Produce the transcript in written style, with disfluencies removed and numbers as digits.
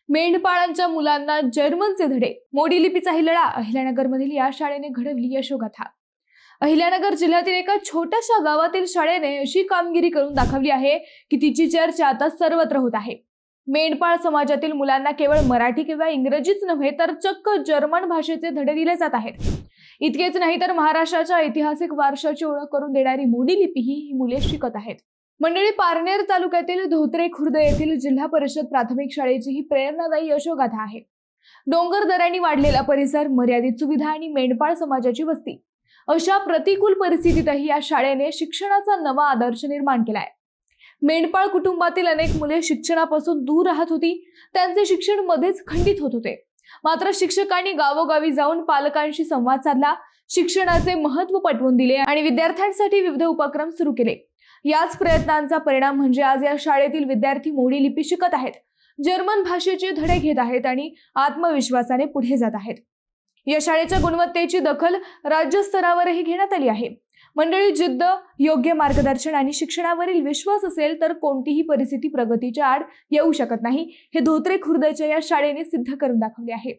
मेंढपाळांच्या मुलांना जर्मनचे धडे, मोडी लिपीचाही लढा. अहिल्यानगरमधील या शाळेने घडवली यशोगाथा. अहिल्यानगर जिल्ह्यातील एका छोट्याशा गावातील शाळेने अशी कामगिरी करून दाखवली आहे की तिची चर्चा आता सर्वत्र होत आहे. मेंढपाळ समाजातील मुलांना केवळ मराठी किंवा इंग्रजीच नव्हे तर चक्क जर्मन भाषेचे धडे दिले जात आहेत. इतकेच नाही तर महाराष्ट्राच्या ऐतिहासिक वारशाची ओळख करून देणारी मोडी लिपी ही मुले शिकत आहेत. मंडळी, पारनेर तालुक्यातील धोत्रे खुर्द येथील जिल्हा परिषद प्राथमिक शाळेची ही प्रेरणादायी यशोगाथा आहे. डोंगर दऱ्यांनी वाढलेला परिसर, मर्यादित सुविधा आणि मेंढपाळ समाजाची वस्ती अशा प्रतिकूल परिस्थितीतही या शाळेने शिक्षणाचा नवा आदर्श निर्माण केलाय. मेंढपाळ कुटुंबातील अनेक मुले शिक्षणापासून दूर राहत होती. त्यांचे शिक्षण मध्येच खंडित होत होते. मात्र शिक्षकांनी गावोगावी जाऊन पालकांशी संवाद साधला, शिक्षणाचे महत्त्व पटवून दिले आणि विद्यार्थ्यांसाठी विविध उपक्रम सुरू केले. याच प्रयत्नांचा परिणाम म्हणजे आज या शाळेतील विद्यार्थी मोडी लिपी शिकत आहेत, जर्मन भाषेचे धडे घेत आहेत आणि आत्मविश्वासाने पुढे जात आहेत. या शाळेच्या गुणवत्तेची दखल राज्यस्तरावरही घेण्यात आली आहे. मंडळी, जिद्द, योग्य मार्गदर्शन आणि शिक्षणावरील विश्वास असेल तर कोणतीही परिस्थिती प्रगतीच्या आड येऊ शकत नाही. हे धोत्रे खुर्दच्या या शाळेने सिद्ध करून दाखवले आहे.